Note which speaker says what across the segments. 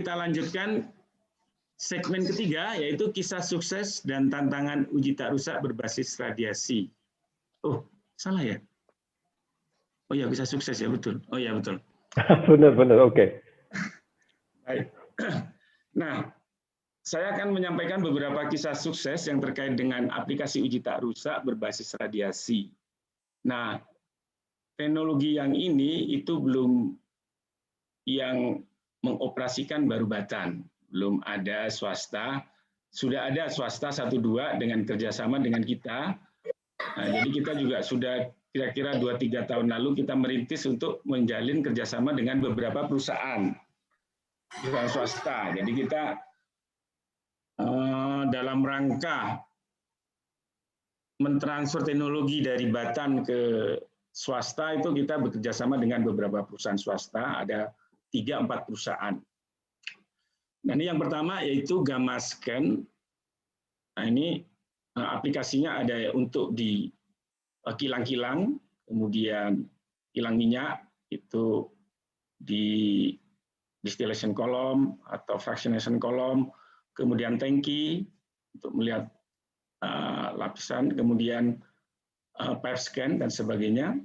Speaker 1: Kita lanjutkan segmen ketiga, yaitu kisah sukses dan tantangan uji tak rusak berbasis radiasi. Oh, salah ya? Oh ya, kisah sukses ya, betul. Oh ya, betul.
Speaker 2: Benar, oke.
Speaker 1: Baik. Nah, saya akan menyampaikan beberapa kisah sukses yang terkait dengan aplikasi uji tak rusak berbasis radiasi. Nah, teknologi yang ini itu belum yang mengoperasikan baru Batan. Belum ada swasta, sudah ada swasta 1-2 dengan kerjasama dengan kita. Nah, jadi kita juga sudah kira-kira 2-3 tahun lalu kita merintis untuk menjalin kerjasama dengan beberapa perusahaan swasta. Jadi kita dalam rangka mentransfer teknologi dari Batan ke swasta itu kita bekerjasama dengan beberapa perusahaan swasta, ada 3-4 perusahaan. Nah, ini yang pertama yaitu Gamma Scan. Nah, ini aplikasinya ada untuk di kilang-kilang, kemudian kilang minyak itu di distillation column atau fractionation column, kemudian tangki untuk melihat lapisan, kemudian pipe scan dan sebagainya.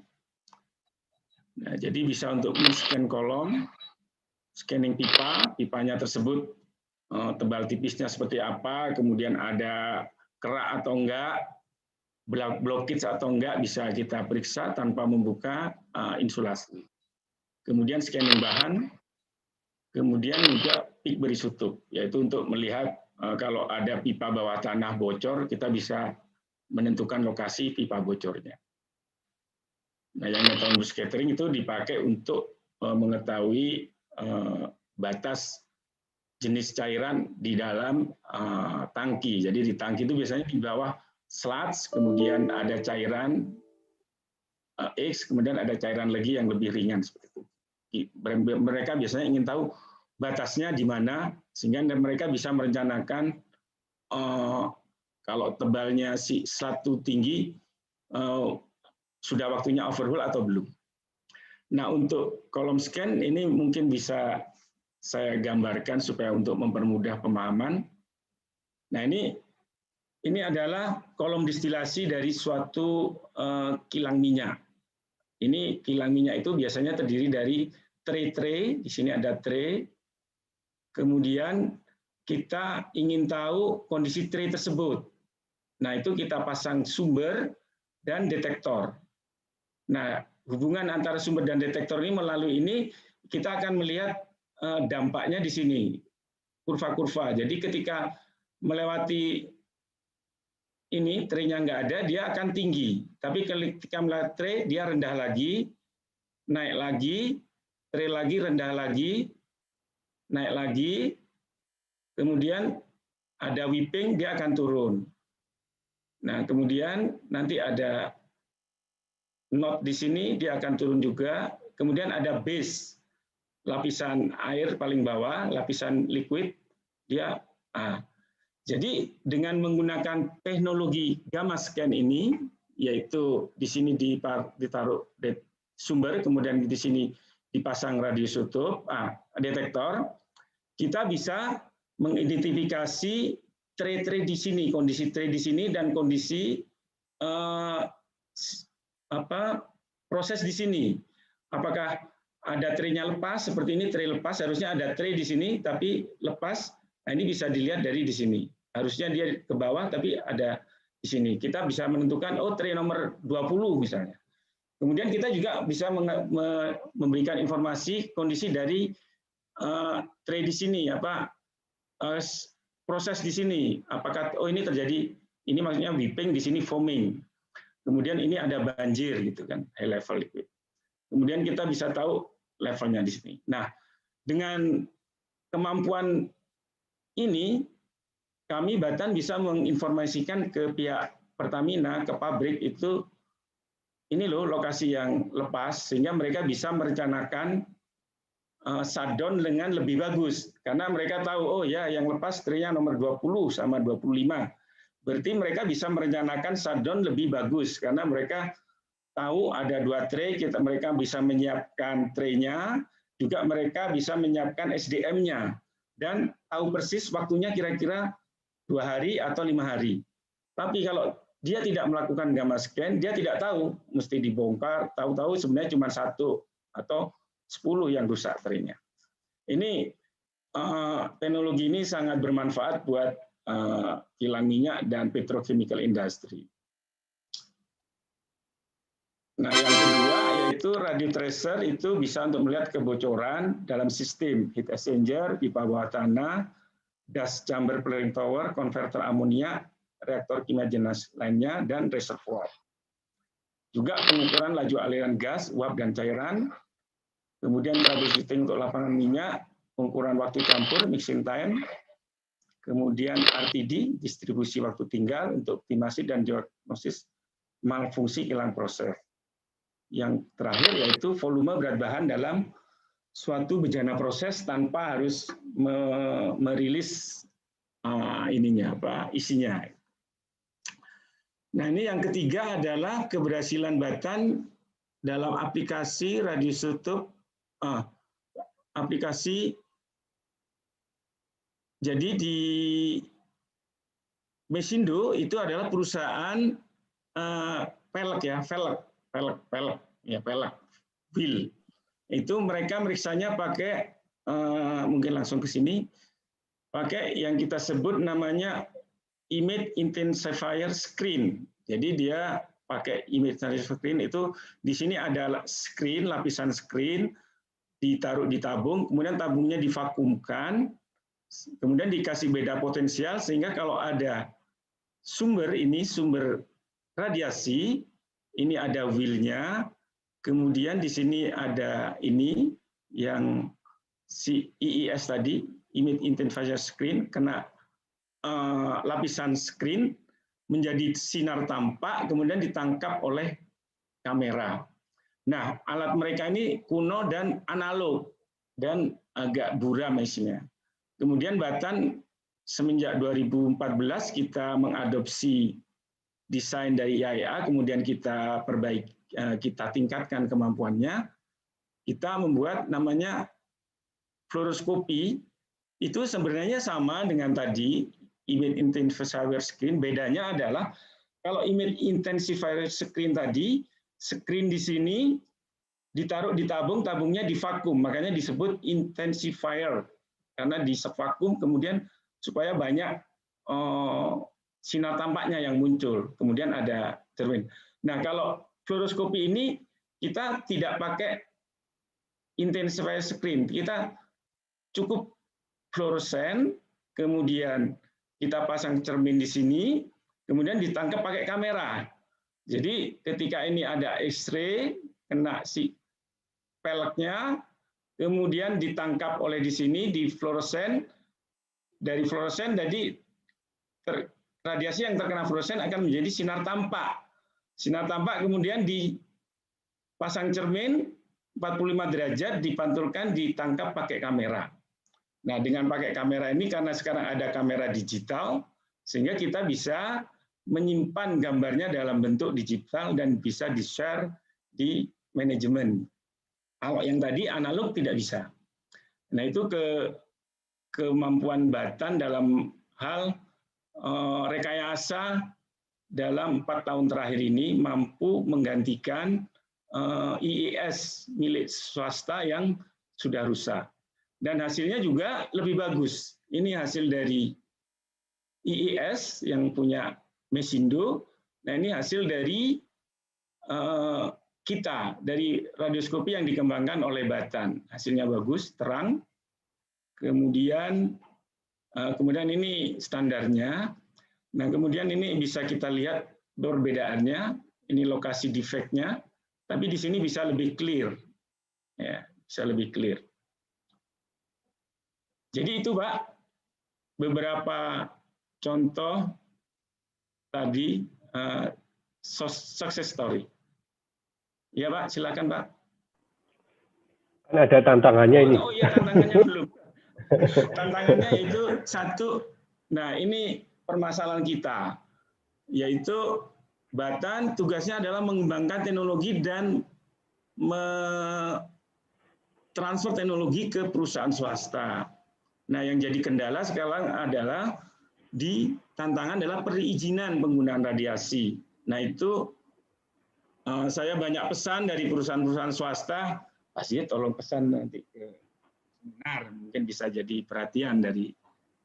Speaker 1: Nah, jadi bisa untuk men-scan kolom, scanning pipa, pipanya tersebut tebal tipisnya seperti apa, kemudian ada kerak atau enggak, blockage atau enggak bisa kita periksa tanpa membuka insulasi. Kemudian scanning bahan, kemudian juga pik berisutup, yaitu untuk melihat kalau ada pipa bawah tanah bocor, kita bisa menentukan lokasi pipa bocornya. Nah, yang meteorologi scattering itu dipakai untuk mengetahui batas jenis cairan di dalam tangki. Jadi di tangki itu biasanya di bawah sludge, kemudian ada cairan X, kemudian ada cairan lagi yang lebih ringan seperti itu. Mereka biasanya ingin tahu batasnya di mana, sehingga mereka bisa merencanakan kalau tebalnya si sludge tinggi, sudah waktunya overhaul atau belum. Nah, untuk kolom scan ini mungkin bisa saya gambarkan supaya untuk mempermudah pemahaman. Nah, ini adalah kolom distilasi dari suatu kilang minyak. Ini kilang minyak itu biasanya terdiri dari tray-tray, di sini ada tray. Kemudian kita ingin tahu kondisi tray tersebut. Nah, itu kita pasang sumber dan detektor. Nah, hubungan antara sumber dan detektor ini melalui ini kita akan melihat dampaknya di sini, kurva-kurva. Jadi ketika melewati ini, tray-nya nggak ada, dia akan tinggi. Tapi ketika melewati tray, dia rendah lagi, naik lagi, tray lagi, rendah lagi, naik lagi, kemudian ada whipping, dia akan turun. Nah, kemudian nanti ada knot di sini, dia akan turun juga. Kemudian ada base, lapisan air paling bawah, lapisan liquid, dia Jadi dengan menggunakan teknologi gamma scan ini, yaitu di sini ditaruh sumber, kemudian di sini dipasang radioisotop, detektor, kita bisa mengidentifikasi tray-tray di sini, kondisi tray di sini dan kondisi proses di sini. Apakah ada tray-nya lepas seperti ini, tray lepas, harusnya ada tray di sini tapi lepas. Nah, ini bisa dilihat dari di sini. Harusnya dia ke bawah tapi ada di sini. Kita bisa menentukan tray nomor 20 misalnya. Kemudian kita juga bisa memberikan informasi kondisi dari tray di sini, proses di sini. Apakah ini terjadi, ini maksudnya whipping, di sini foaming. Kemudian ini ada banjir gitu kan, high level liquid. Kemudian kita bisa tahu levelnya di sini. Nah, dengan kemampuan ini kami Batan bisa menginformasikan ke pihak Pertamina, ke pabrik itu, ini loh lokasi yang lepas, sehingga mereka bisa merencanakan shutdown dengan lebih bagus. Karena mereka tahu, oh ya yang lepas tray-nya nomor 20 sama 25. Berarti mereka bisa merencanakan shutdown lebih bagus, karena mereka tahu ada 2 tray, mereka bisa menyiapkan tray-nya, juga mereka bisa menyiapkan SDM-nya. dan tahu persis waktunya kira-kira 2 hari atau 5 hari. Tapi kalau dia tidak melakukan gamma scan, dia tidak tahu, mesti dibongkar, tahu-tahu sebenarnya cuma 1 atau 10 yang rusak trennya. Ini teknologi ini sangat bermanfaat buat kilang minyak dan petrochemical industry. Nah, yang kedua yaitu radio tracer, itu bisa untuk melihat kebocoran dalam sistem heat exchanger, pipa bawah tanah, gas chamber flaring tower, konverter amonia, reaktor kimia jenis lainnya, dan reservoir. Juga pengukuran laju aliran gas, uap, dan cairan. Kemudian troubleshooting untuk lapangan minyak, pengukuran waktu campur, mixing time. Kemudian RTD, distribusi waktu tinggal untuk optimasi dan diagnosis malfungsi kilang proses. Yang terakhir yaitu volume berat bahan dalam suatu bejana proses tanpa harus merilis isinya. Nah, ini yang ketiga adalah keberhasilan Batan dalam aplikasi radioisotop aplikasi. Jadi di Mesindo itu adalah perusahaan pelek ya, pelek, wheel. Itu mereka meriksanya pakai mungkin langsung ke sini, pakai yang kita sebut namanya image intensifier screen. Jadi dia pakai image intensifier screen, itu di sini ada screen, lapisan screen, ditaruh di tabung, kemudian tabungnya divakumkan, kemudian dikasih beda potensial sehingga kalau ada sumber radiasi, ini ada wheel-nya, kemudian di sini ada ini yang si IIS tadi, image intensifier screen, kena lapisan screen menjadi sinar tampak, kemudian ditangkap oleh kamera. Nah, alat mereka ini kuno dan analog dan agak buram isinya. Kemudian Batan semenjak 2014 kita mengadopsi desain dari IAEA, kemudian kita perbaiki, kita tingkatkan kemampuannya. Kita membuat namanya fluoroskopi. Itu sebenarnya sama dengan tadi image intensifier screen. Bedanya adalah kalau image intensifier screen tadi, screen di sini ditaruh di tabung, tabungnya divakum, makanya disebut intensifier karena divakum kemudian supaya banyak sinar tampaknya yang muncul, kemudian ada cermin. Nah, kalau fluoroskopi ini kita tidak pakai intensifier screen, kita cukup fluoresen, kemudian kita pasang cermin di sini, kemudian ditangkap pakai kamera. Jadi ketika ini ada X-ray, kena si peleknya, kemudian ditangkap oleh di sini di fluoresen, dari fluoresen jadi radiasi yang terkena fluoresen akan menjadi sinar tampak. Sinar tampak kemudian dipasang cermin 45 derajat, dipantulkan, ditangkap pakai kamera. Nah, dengan pakai kamera ini karena sekarang ada kamera digital, sehingga kita bisa menyimpan gambarnya dalam bentuk digital dan bisa di-share di manajemen. Kalau yang tadi analog tidak bisa. Nah, itu kemampuan Batan dalam hal rekayasa dalam 4 tahun terakhir ini mampu menggantikan IIS milik swasta yang sudah rusak. Dan hasilnya juga lebih bagus. Ini hasil dari IIS yang punya Mesindo. Nah, ini hasil dari kita, dari radioskopi yang dikembangkan oleh Batan. Hasilnya bagus, terang. Kemudian ini standarnya. Nah, kemudian ini bisa kita lihat perbedaannya. Ini lokasi defeknya, tapi di sini bisa lebih clear. Ya, bisa lebih clear. Jadi itu, Pak, beberapa contoh tadi success story. Ya, Pak, silakan, Pak.
Speaker 2: Kan ada tantangannya ini.
Speaker 1: Oh iya, tantangannya belum. Tantangannya itu satu, nah ini permasalahan kita, yaitu Batan tugasnya adalah mengembangkan teknologi dan transfer teknologi ke perusahaan swasta. Nah, yang jadi kendala sekarang adalah tantangan adalah perizinan penggunaan radiasi. Nah, itu saya banyak pesan dari perusahaan-perusahaan swasta, pasti tolong pesan nanti ke seminar, mungkin bisa jadi perhatian dari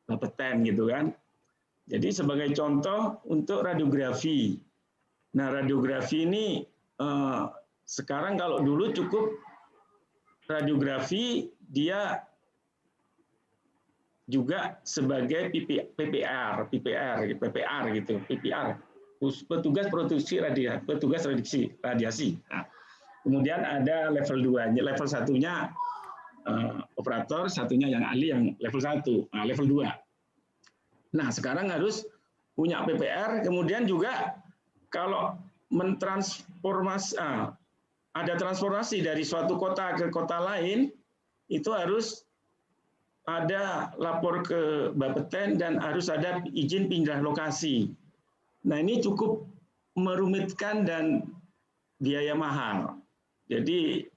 Speaker 1: Bapeten gitu kan. Jadi sebagai contoh untuk radiografi. Nah, radiografi ini sekarang kalau dulu cukup radiografi dia juga sebagai PPR gitu, PPR, petugas produksi radiasi, petugas radiasi. Nah, kemudian ada level 2, level satunya operator, satunya yang ahli yang level 1, nah, level 2. Nah, sekarang harus punya PPR, kemudian juga kalau mentransformasi, ada transformasi dari suatu kota ke kota lain, itu harus ada lapor ke Bapeten dan harus ada izin pindah lokasi. Nah, ini cukup merumitkan dan biaya mahal. Jadi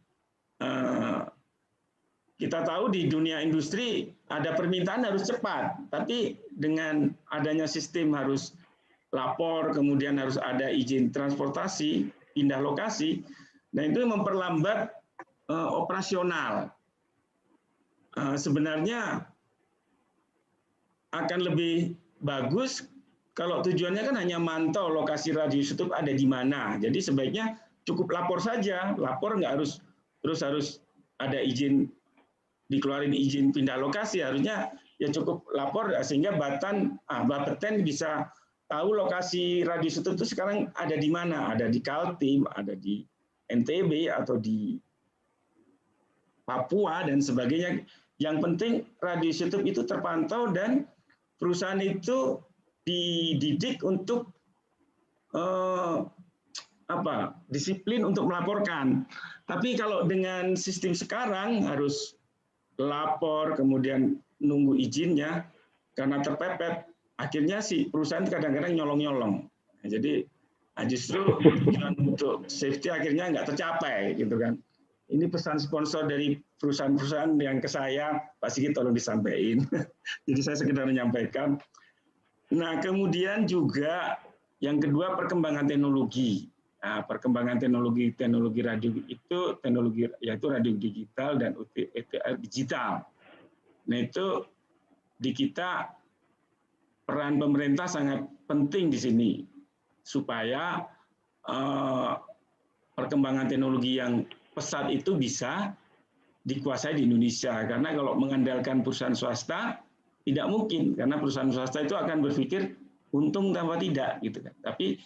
Speaker 1: kita tahu di dunia industri ada permintaan harus cepat, tapi dengan adanya sistem harus lapor, kemudian harus ada izin transportasi, pindah lokasi, nah itu memperlambat operasional. Sebenarnya akan lebih bagus kalau tujuannya kan hanya mantau lokasi radioisotop ada di mana. Jadi sebaiknya cukup lapor saja, lapor nggak harus ada izin, dikeluarin izin pindah lokasi, harusnya ya cukup lapor sehingga Bapeten bisa tahu lokasi radioisotop itu sekarang ada di mana, ada di Kaltim, ada di NTB atau di Papua dan sebagainya. Yang penting radioisotop itu terpantau dan perusahaan itu dididik untuk disiplin untuk melaporkan. Tapi kalau dengan sistem sekarang harus lapor, kemudian nunggu izinnya, karena terpepet, akhirnya si perusahaan kadang-kadang nyolong-nyolong. Nah, jadi justru tujuan untuk safety akhirnya nggak tercapai, gitu kan. Ini pesan sponsor dari perusahaan-perusahaan yang ke saya, Pak Sigit tolong disampaikan. Jadi saya sekedar menyampaikan. Nah, kemudian juga yang kedua perkembangan teknologi. Nah, perkembangan teknologi radio itu yaitu radio digital dan UTR digital. Nah, itu di kita peran pemerintah sangat penting di sini supaya perkembangan teknologi yang pesat itu bisa dikuasai di Indonesia. Karena kalau mengandalkan perusahaan swasta tidak mungkin, karena perusahaan swasta itu akan berpikir untung tanpa tidak, gitu kan. Tapi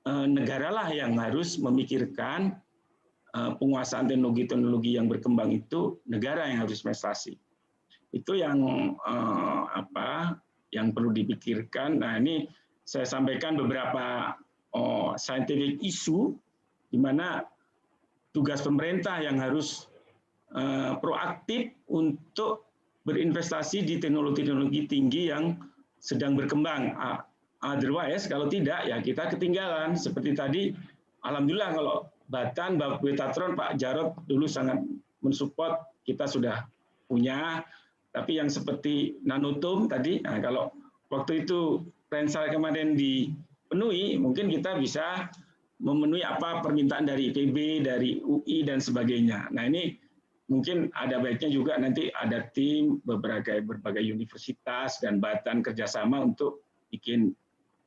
Speaker 1: negaralah yang harus memikirkan penguasaan teknologi-teknologi yang berkembang itu, negara yang harus investasi. Itu yang yang perlu dipikirkan. Nah, ini saya sampaikan beberapa scientific issue di mana tugas pemerintah yang harus proaktif untuk berinvestasi di teknologi-teknologi tinggi yang sedang berkembang. Otherwise, kalau tidak, ya kita ketinggalan. Seperti tadi, alhamdulillah kalau Batan, Betatron, Pak Jarod dulu sangat mensupport, kita sudah punya. Tapi yang seperti Nanotum tadi, nah kalau waktu itu Rensal kemarin dipenuhi, mungkin kita bisa memenuhi apa permintaan dari IPB, dari UI dan sebagainya. Nah, ini mungkin ada baiknya juga nanti ada tim berbagai universitas dan Batan kerjasama untuk bikin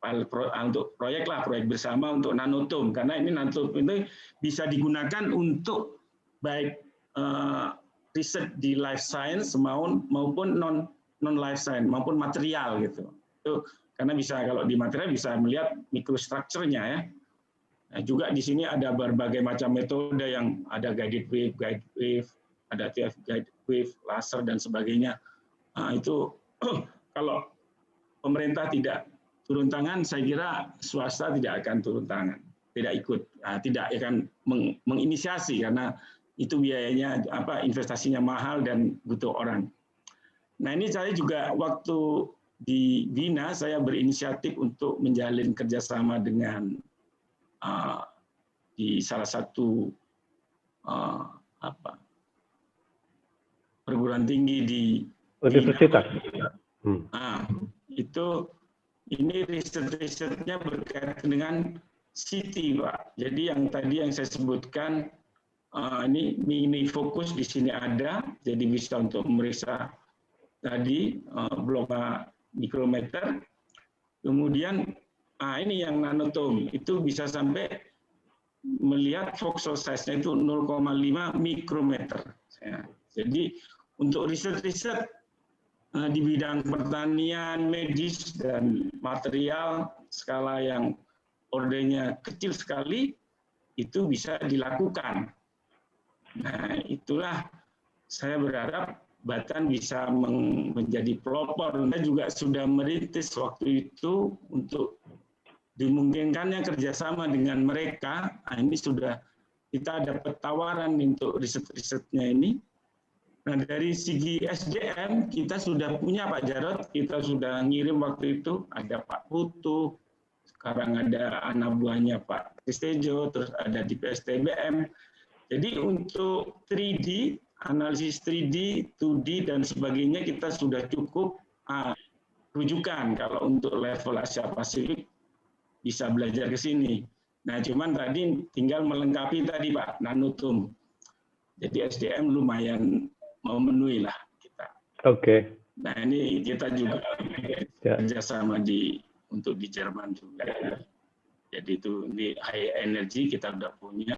Speaker 1: untuk proyek bersama untuk Nanotum, karena ini Nanotum itu bisa digunakan untuk baik riset di life science maupun non life science maupun material gitu. Itu karena bisa kalau di material bisa melihat microstructure-nya ya. Nah, juga di sini ada berbagai macam metode yang ada guided wave, ada TF guided wave, laser dan sebagainya. Nah, itu kalau pemerintah tidak turun tangan, saya kira swasta tidak akan turun tangan, tidak ikut, tidak akan menginisiasi karena itu biayanya investasinya mahal dan butuh orang. Nah, ini saya juga waktu di Bina saya berinisiatif untuk menjalin kerjasama dengan di salah satu perguruan tinggi di
Speaker 2: Universitas.
Speaker 1: Nah, itu ini riset-risetnya berkaitan dengan CT, Pak. Jadi yang tadi yang saya sebutkan, ini mini fokus di sini ada, jadi bisa untuk memeriksa tadi blok mikrometer. Kemudian, ini yang nanotom, itu bisa sampai melihat voxel size-nya itu 0,5 mikrometer. Jadi untuk riset-riset di bidang pertanian, medis, dan material skala yang ordernya kecil sekali, itu bisa dilakukan. Nah, itulah saya berharap Batan bisa menjadi pelopor. Saya juga sudah merintis waktu itu untuk dimungkinkannya kerjasama dengan mereka. Nah, ini sudah kita dapat tawaran untuk riset-risetnya ini. Nah, dari segi SDM kita sudah punya Pak Jarod, kita sudah ngirim waktu itu, ada Pak Putu, sekarang ada anak buahnya Pak Kristejo, terus ada di PSTBM. Jadi untuk 3D, analisis 3D, 2D, dan sebagainya kita sudah cukup rujukan kalau untuk level Asia Pasifik bisa belajar ke sini. Nah, cuman tadi tinggal melengkapi tadi Pak, nanotom. Jadi SDM lumayan memenuhi lah kita.
Speaker 2: Oke.
Speaker 1: Nah, ini kita juga kerjasama untuk di Jerman juga. Jadi itu di high energy kita udah punya.